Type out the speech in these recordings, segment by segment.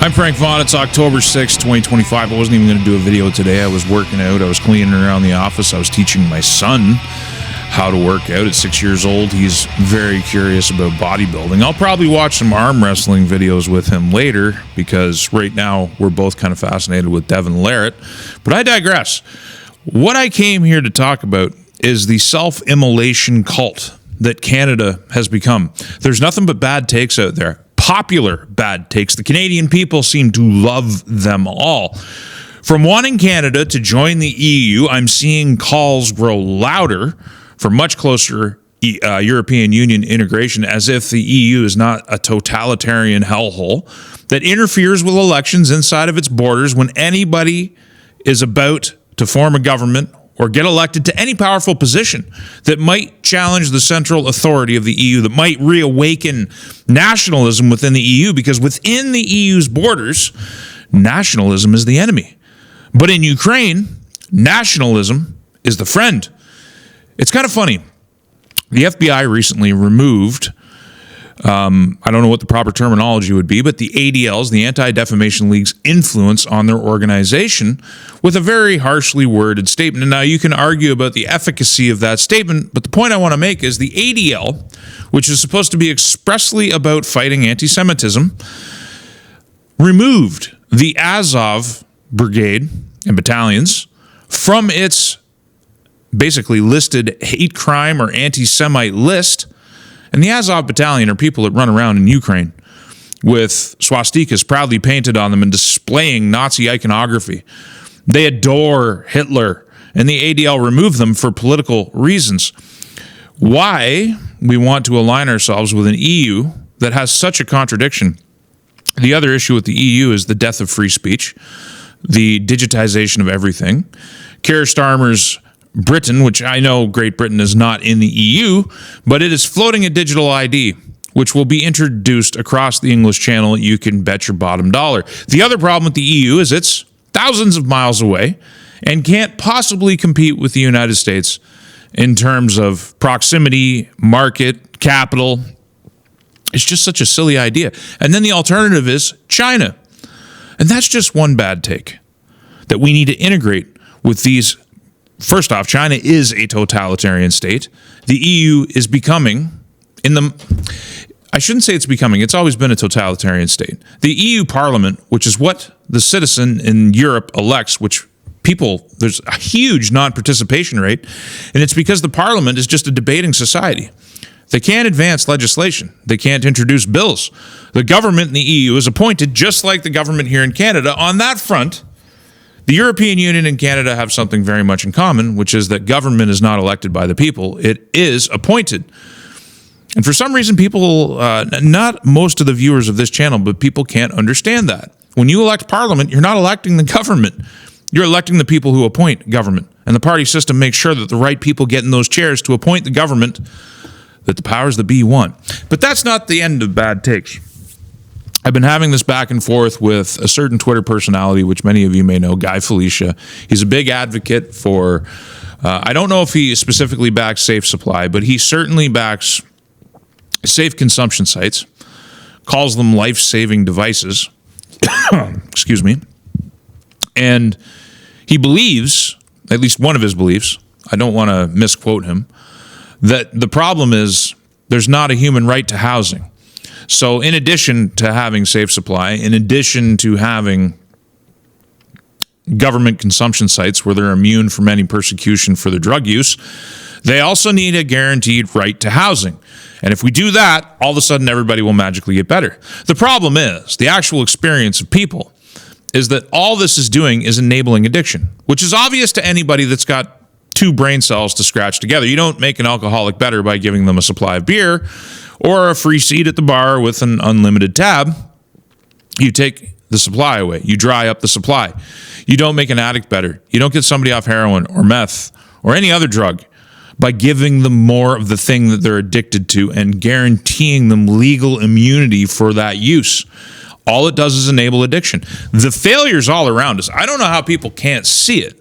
I'm Frank Vaughn. It's October 6, 2025. I wasn't even going to do a video today. I was working out. I was cleaning around the office. I was teaching my son how to work out at 6 years old. He's very curious about bodybuilding. I'll probably watch some arm wrestling videos with him later because right now we're both kind of fascinated with Devin Larratt. But I digress. What I came here to talk about is the self-immolation cult that Canada has become. There's nothing but bad takes out there. Popular bad takes. The Canadian people seem to love them all. From wanting Canada to join the EU, I'm seeing calls grow louder for much closer European Union integration, as if the EU is not a totalitarian hellhole that interferes with elections inside of its borders when anybody is about to form a government or get elected to any powerful position that might challenge the central authority of the EU, that might reawaken nationalism within the EU, because within the EU's borders, nationalism is the enemy. But in Ukraine, nationalism is the friend. It's kind of funny. The FBI recently removed, I don't know what the proper terminology would be, but the ADL's, the Anti-Defamation League's influence on their organization with a very harshly worded statement. And now you can argue about the efficacy of that statement, but the point I want to make is the ADL, which is supposed to be expressly about fighting anti-Semitism, removed the Azov brigade and battalions from its basically listed hate crime or anti-Semite list. And the Azov battalion are people that run around in Ukraine with swastikas proudly painted on them and displaying Nazi iconography. They adore Hitler, and the ADL removed them for political reasons. Why we want to align ourselves with an EU that has such a contradiction? The other issue with the EU is the death of free speech, the digitization of everything. Keir Starmer's Britain, which I know Great Britain is not in the EU, but it is floating a digital ID, which will be introduced across the English Channel. You can bet your bottom dollar. The other problem with the EU is it's thousands of miles away and can't possibly compete with the United States in terms of proximity, market, capital. It's just such a silly idea. And then the alternative is China. And that's just one bad take, that we need to integrate with these. First off, China is a totalitarian state. The EU is becoming, I shouldn't say it's becoming, it's always been a totalitarian state. The EU Parliament, which is what the citizen in Europe elects, which people, there's a huge non-participation rate, and it's because the Parliament is just a debating society. They can't advance legislation. They can't introduce bills. The government in the EU is appointed just like the government here in Canada. On that front, the European Union and Canada have something very much in common, which is that government is not elected by the people. It is appointed. And for some reason, people, not most of the viewers of this channel, but people can't understand that. When you elect parliament, you're not electing the government. You're electing the people who appoint government. And the party system makes sure that the right people get in those chairs to appoint the government that the powers that be want. But that's not the end of bad takes. I've been having this back and forth with a certain Twitter personality, which many of you may know, Guy Felicia. He's a big advocate for, I don't know if he specifically backs safe supply, but he certainly backs safe consumption sites, calls them life-saving devices. Excuse me. And he believes, at least one of his beliefs, I don't want to misquote him, that the problem is there's not a human right to housing. So in addition to having safe supply, in addition to having government consumption sites where they're immune from any persecution for their drug use, they also need a guaranteed right to housing. And if we do that, all of a sudden everybody will magically get better. The problem is, the actual experience of people is that all this is doing is enabling addiction, which is obvious to anybody that's got two brain cells to scratch together. You don't make an alcoholic better by giving them a supply of beer or a free seat at the bar with an unlimited tab. You take the supply away. You dry up the supply. You don't make an addict better. You don't get somebody off heroin or meth or any other drug by giving them more of the thing that they're addicted to and guaranteeing them legal immunity for that use. All it does is enable addiction. The failure's all around us. I don't know how people can't see it.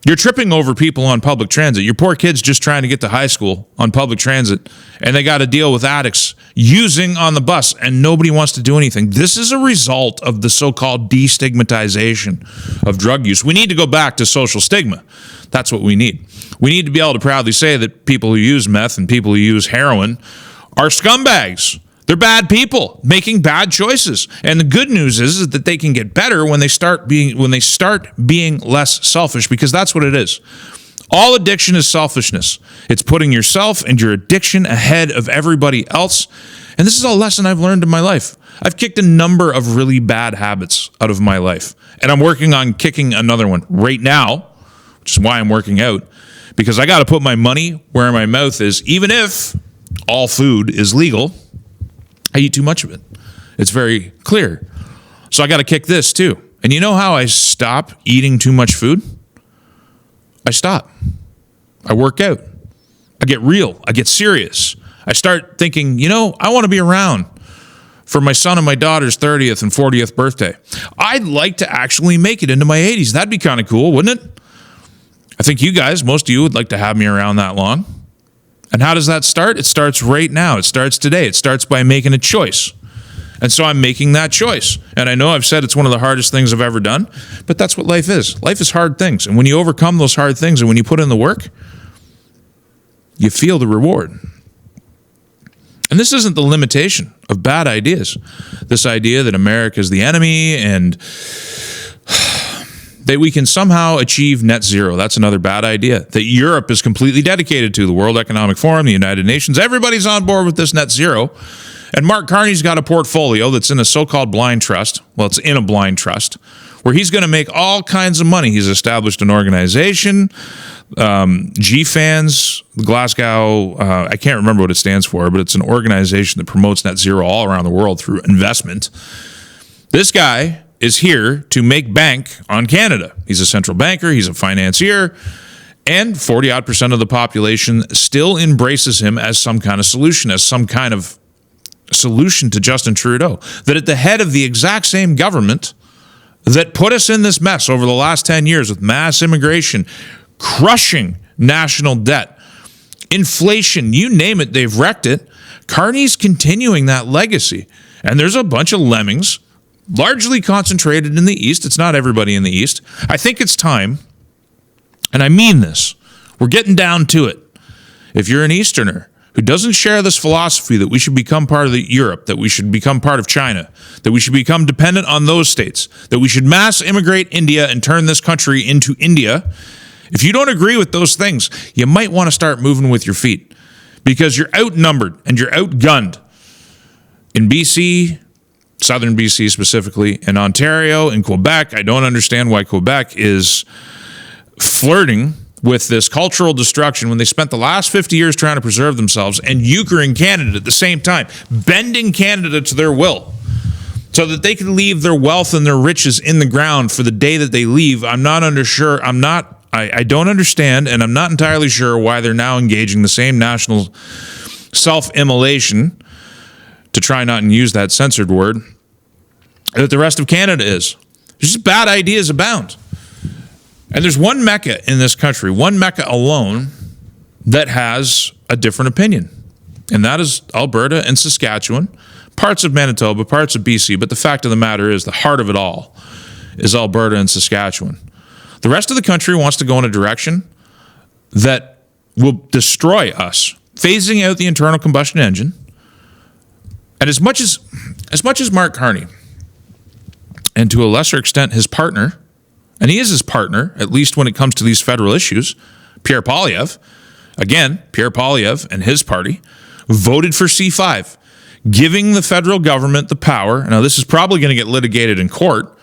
You're tripping over people on public transit. Your poor kids just trying to get to high school on public transit, and they got to deal with addicts using on the bus, and nobody wants to do anything. This is a result of the so-called destigmatization of drug use. We need to go back to social stigma. That's what we need. We need to be able to proudly say that people who use meth and people who use heroin are scumbags. They're bad people making bad choices. And the good news is that they can get better when they start being less selfish, because that's what it is. All addiction is selfishness. It's putting yourself and your addiction ahead of everybody else. And this is a lesson I've learned in my life. I've kicked a number of really bad habits out of my life, and I'm working on kicking another one right now, which is why I'm working out, because I got to put my money where my mouth is. Even if all food is legal, I eat too much of it. It's very clear. So I got to kick this too. And you know how I stop eating too much food? I stop. I work out. I get real. I get serious. I start thinking, I want to be around for my son and my daughter's 30th and 40th birthday. I'd like to actually make it into my 80s. That'd be kind of cool, wouldn't it? I think you guys, most of you, would like to have me around that long. And how does that start? It starts right now. It starts today. It starts by making a choice. And so I'm making that choice. And I know I've said it's one of the hardest things I've ever done, but that's what life is. Life is hard things. And when you overcome those hard things and when you put in the work, you feel the reward. And this isn't the limitation of bad ideas. This idea that America is the enemy and that we can somehow achieve net zero. That's another bad idea. That Europe is completely dedicated to, the World Economic Forum, the United Nations. Everybody's on board with this net zero. And Mark Carney's got a portfolio that's in a so-called blind trust. Well, it's in a blind trust where he's going to make all kinds of money. He's established an organization, GFANS, Glasgow, I can't remember what it stands for, but it's an organization that promotes net zero all around the world through investment. This guy is here to make bank on Canada. He's a central banker, he's a financier, and 40-odd% of the population still embraces him as some kind of solution, to Justin Trudeau. That at the head of the exact same government that put us in this mess over the last 10 years with mass immigration, crushing national debt, inflation, you name it, they've wrecked it. Carney's continuing that legacy. And there's a bunch of lemmings largely concentrated in the East. It's not everybody in the East. I think it's time, and I mean this, we're getting down to it. If you're an Easterner who doesn't share this philosophy that we should become part of Europe, that we should become part of China, that we should become dependent on those states, that we should mass immigrate India and turn this country into India, if you don't agree with those things, you might want to start moving with your feet, because you're outnumbered and you're outgunned. In BC, southern BC specifically, in Ontario, in Quebec, I don't understand why Quebec is flirting with this cultural destruction when they spent the last 50 years trying to preserve themselves and euchering Canada at the same time, bending Canada to their will so that they can leave their wealth and their riches in the ground for the day that they leave. I don't understand, and I'm not entirely sure why they're now engaging the same national self-immolation, to try not and use that censored word, that the rest of Canada is. There's just bad ideas abound. And there's one Mecca in this country, one Mecca alone, that has a different opinion. And that is Alberta and Saskatchewan, parts of Manitoba, parts of BC. But the fact of the matter is, the heart of it all is Alberta and Saskatchewan. The rest of the country wants to go in a direction that will destroy us, phasing out the internal combustion engine. And as much as Mark Carney, and to a lesser extent his partner, and he is his partner, at least when it comes to these federal issues, Pierre Poilievre and his party voted for C5, giving the federal government the power. Now, this is probably going to get litigated in court,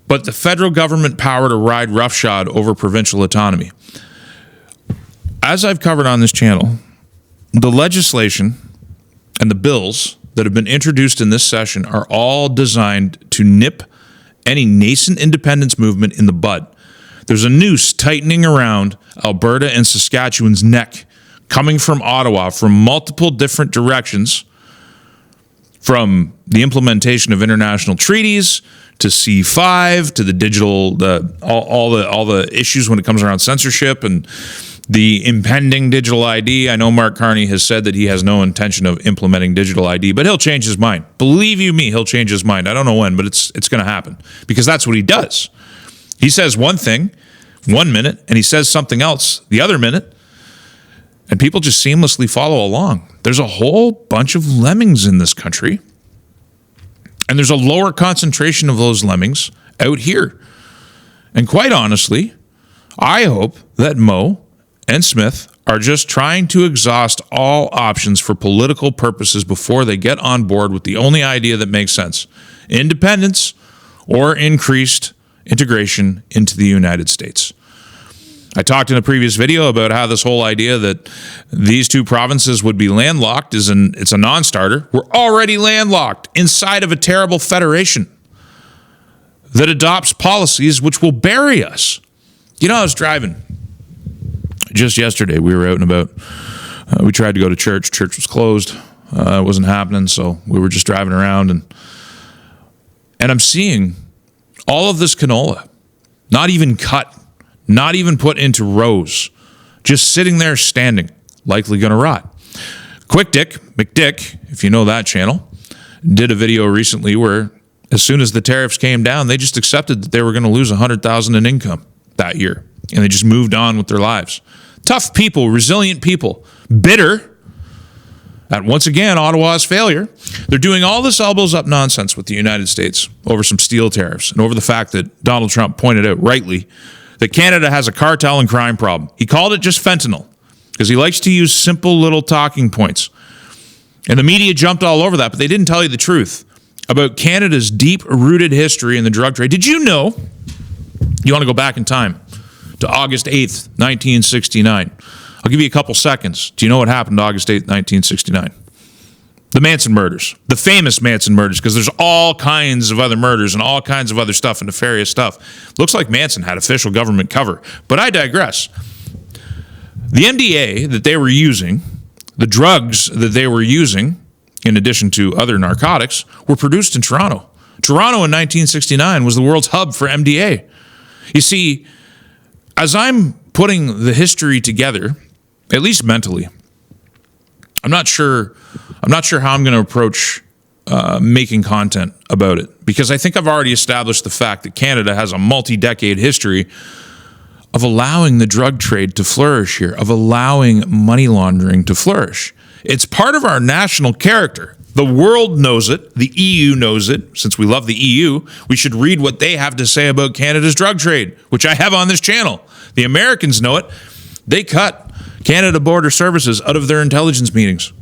but the federal government power to ride roughshod over provincial autonomy. As I've covered on this channel, the legislation and the bills that have been introduced in this session are all designed to nip any nascent independence movement in the bud. There's a noose tightening around Alberta and Saskatchewan's neck, coming from Ottawa from multiple different directions, from the implementation of international treaties to C5 to the digital, all the issues when it comes around censorship and the impending digital ID. I know Mark Carney has said that he has no intention of implementing digital ID, but he'll change his mind. Believe you me, he'll change his mind. I don't know when, but it's going to happen because that's what he does. He says one thing 1 minute and he says something else the other minute, and people just seamlessly follow along. There's a whole bunch of lemmings in this country, and there's a lower concentration of those lemmings out here. And quite honestly, I hope that Mo and Smith are just trying to exhaust all options for political purposes before they get on board with the only idea that makes sense: independence or increased integration into the United States. I talked in a previous video about how this whole idea that these two provinces would be landlocked it's a non-starter. We're already landlocked inside of a terrible federation that adopts policies which will bury us. You know, I was driving just yesterday. We were out and about. We tried to go to church. Church was closed. It wasn't happening, so we were just driving around, and I'm seeing all of this canola, not even cut, not even put into rows, just sitting there standing, likely going to rot. Quick Dick, McDick, if you know that channel, did a video recently where as soon as the tariffs came down, they just accepted that they were going to lose $100,000 in income that year, and they just moved on with their lives. Tough people, resilient people, bitter at, once again, Ottawa's failure. They're doing all this elbows up nonsense with the United States over some steel tariffs and over the fact that Donald Trump pointed out rightly that Canada has a cartel and crime problem. He called it just fentanyl because he likes to use simple little talking points. And the media jumped all over that, but they didn't tell you the truth about Canada's deep-rooted history in the drug trade. Did you know? You want to go back in time to August 8th, 1969. I'll give you a couple seconds. Do you know what happened August 8th, 1969? The Manson murders, the famous Manson murders, because there's all kinds of other murders and all kinds of other stuff and nefarious stuff. Looks like Manson had official government cover, but I digress. The MDA that they were using, the drugs that they were using, in addition to other narcotics, were produced in Toronto. Toronto in 1969 was the world's hub for MDA. You see, as I'm putting the history together, at least mentally, I'm not sure how I'm going to approach making content about it, because I think I've already established the fact that Canada has a multi-decade history of allowing the drug trade to flourish here, of allowing money laundering to flourish. It's part of our national character. The world knows it. The EU knows it. Since we love the EU, we should read what they have to say about Canada's drug trade, which I have on this channel. The Americans know it. They cut Canada Border Services out of their intelligence meetings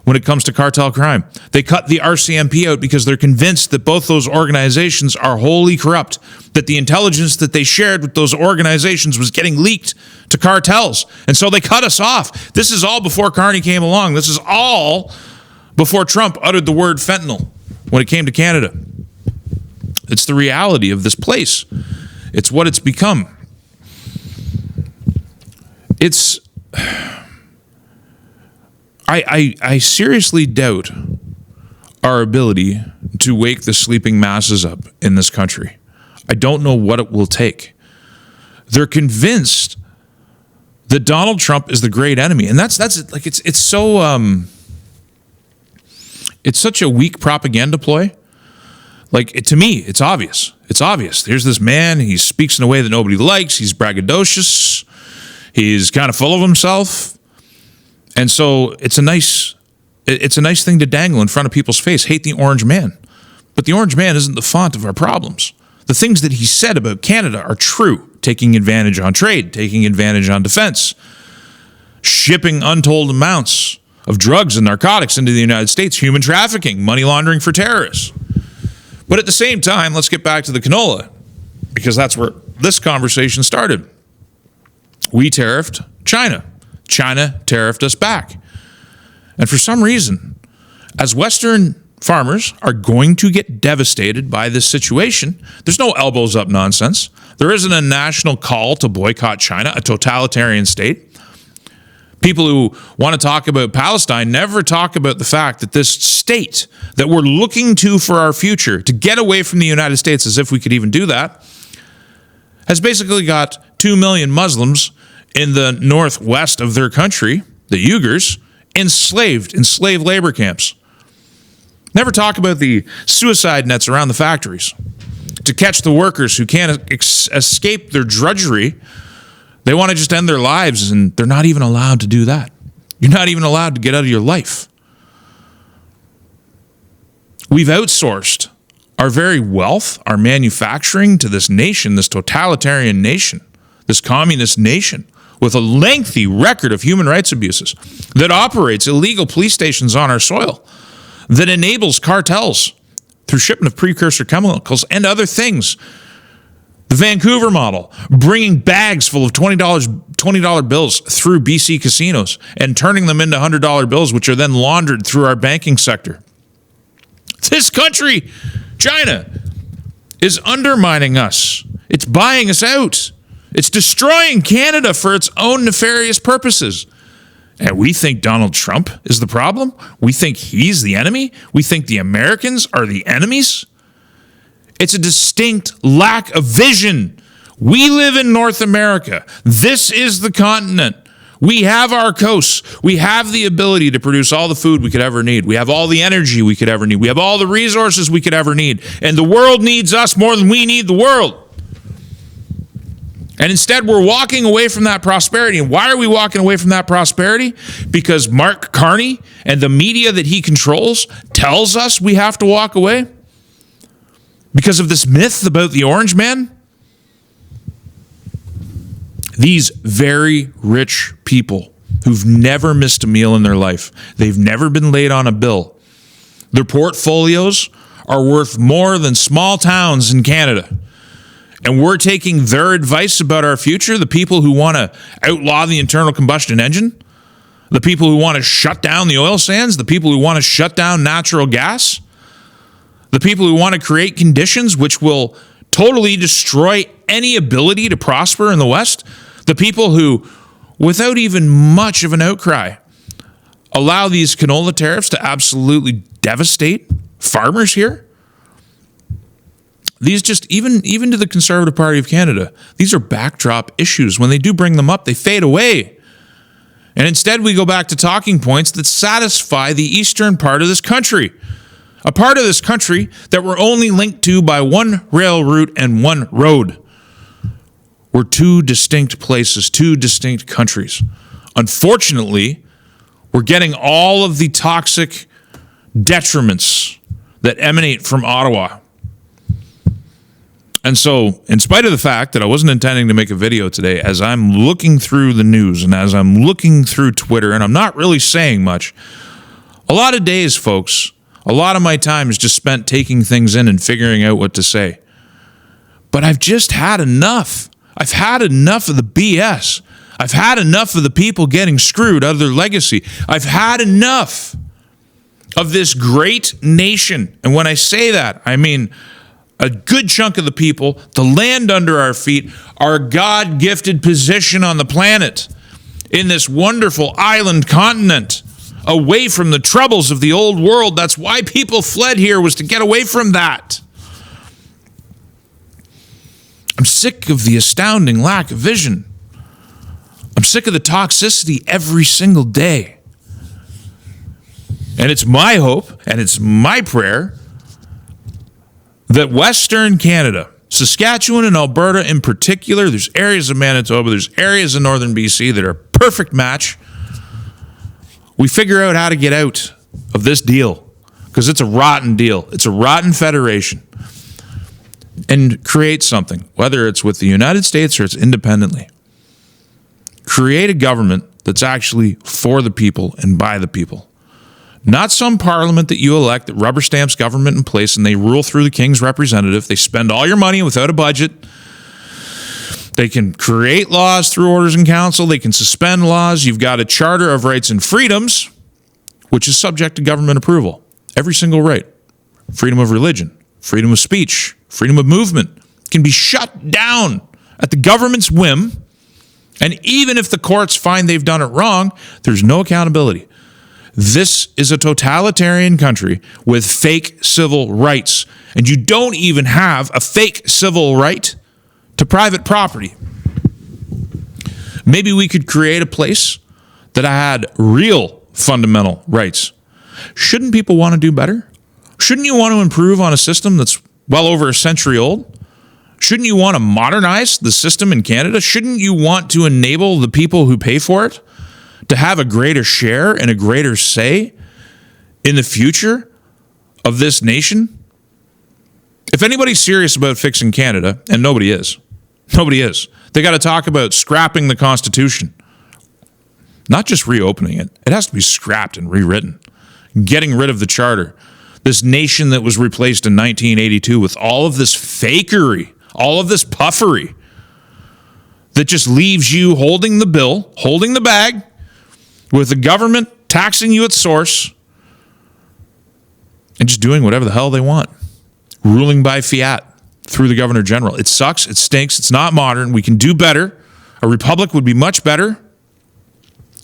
when it comes to cartel crime. They cut the RCMP out because they're convinced that both those organizations are wholly corrupt, that the intelligence that they shared with those organizations was getting leaked to cartels. And so they cut us off. This is all before Carney came along. This is all before Trump uttered the word fentanyl when it came to Canada. It's the reality of this place. It's what it's become. It's... I seriously doubt our ability to wake the sleeping masses up in this country. I don't know what it will take. They're convinced that Donald Trump is the great enemy, and that's like it's such a weak propaganda ploy. Like, to me, it's obvious. It's obvious. There's this man. He speaks in a way that nobody likes. He's braggadocious. He's kind of full of himself. And so it's a nice thing to dangle in front of people's face. Hate the orange man. But the orange man isn't the font of our problems. The things that he said about Canada are true. Taking advantage on trade, taking advantage on defense, shipping untold amounts of drugs and narcotics into the United States, human trafficking, money laundering for terrorists. But at the same time, let's get back to the canola, because that's where this conversation started. We tariffed China. China tariffed us back. And for some reason, as Western farmers are going to get devastated by this situation, there's no elbows up nonsense. There isn't a national call to boycott China, a totalitarian state. People who want to talk about Palestine never talk about the fact that this state that we're looking to for our future, to get away from the United States, as if we could even do that, has basically got 2 million Muslims in the northwest of their country, the Uyghurs, enslaved in slave labor camps. Never talk about the suicide nets around the factories to catch the workers who can't escape their drudgery. They want to just end their lives, and they're not even allowed to do that. You're not even allowed to get out of your life. We've outsourced our very wealth, our manufacturing to this nation, this totalitarian nation, this communist nation, with a lengthy record of human rights abuses, that operates illegal police stations on our soil, that enables cartels through shipment of precursor chemicals and other things. The Vancouver model, bringing bags full of $20 bills through BC casinos and turning them into $100 bills, which are then laundered through our banking sector. This country, China, is undermining us. It's buying us out. It's destroying Canada for its own nefarious purposes. And we think Donald Trump is the problem? We think he's the enemy? We think the Americans are the enemies? It's a distinct lack of vision. We live in North America. This is the continent. We have our coasts. We have the ability to produce all the food we could ever need. We have all the energy we could ever need. We have all the resources we could ever need. And the world needs us more than we need the world. And instead, we're walking away from that prosperity. And why are we walking away from that prosperity? Because Mark Carney and the media that he controls tells us we have to walk away? Because of this myth about the orange man? These very rich people who've never missed a meal in their life, they've never been laid on a bill. Their portfolios are worth more than small towns in Canada. And we're taking their advice about our future, the people who want to outlaw the internal combustion engine, the people who want to shut down the oil sands, the people who want to shut down natural gas, the people who want to create conditions which will totally destroy any ability to prosper in the West, the people who, without even much of an outcry, allow these canola tariffs to absolutely devastate farmers here. These just, even to the Conservative Party of Canada, these are backdrop issues. When they do bring them up, they fade away. And instead, we go back to talking points that satisfy the eastern part of this country. A part of this country that we're only linked to by one rail route and one road. We're two distinct places, two distinct countries. Unfortunately, we're getting all of the toxic detriments that emanate from Ottawa. And so, in spite of the fact that I wasn't intending to make a video today, as I'm looking through the news and as I'm looking through Twitter, and I'm not really saying much, a lot of days, folks, a lot of my time is just spent taking things in and figuring out what to say. But I've just had enough. I've had enough of the BS. I've had enough of the people getting screwed out of their legacy. I've had enough of this great nation. And when I say that, I mean a good chunk of the people, the land under our feet, our God-gifted position on the planet in this wonderful island continent, away from the troubles of the old world. That's why people fled here, was to get away from that. I'm sick of the astounding lack of vision. I'm sick of the toxicity every single day. And it's my hope and it's my prayer that Western Canada, Saskatchewan and Alberta in particular, there's areas of Manitoba, there's areas in northern BC that are a perfect match. We figure out how to get out of this deal, because it's a rotten deal. It's a rotten federation. And create something, whether it's with the United States or it's independently. Create a government that's actually for the people and by the people. Not some parliament that you elect that rubber stamps government in place and they rule through the king's representative. They spend all your money without a budget. They can create laws through orders in council. They can suspend laws. You've got a Charter of Rights and Freedoms, which is subject to government approval. Every single right. Freedom of religion, freedom of speech, freedom of movement can be shut down at the government's whim And even if the courts find they've done it wrong, there's no accountability. This is a totalitarian country with fake civil rights. And you don't even have a fake civil right to private property. Maybe we could create a place that had real fundamental rights. Shouldn't people want to do better? Shouldn't you want to improve on a system that's well over a century old? Shouldn't you want to modernize the system in Canada? Shouldn't you want to enable the people who pay for it to have a greater share and a greater say in the future of this nation? If anybody's serious about fixing Canada, and nobody is, they got to talk about scrapping the Constitution. Not just reopening it. It has to be scrapped and rewritten. Getting rid of the Charter. This nation that was replaced in 1982 with all of this fakery, all of this puffery that just leaves you holding the bill, holding the bag, with the government taxing you at source and just doing whatever the hell they want. Ruling by fiat through the Governor General. It sucks. It stinks. It's not modern. We can do better. A republic would be much better.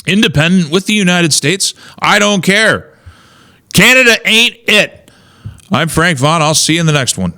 Independent with the United States. I don't care. Canada ain't it. I'm Frank Vaughn. I'll see you in the next one.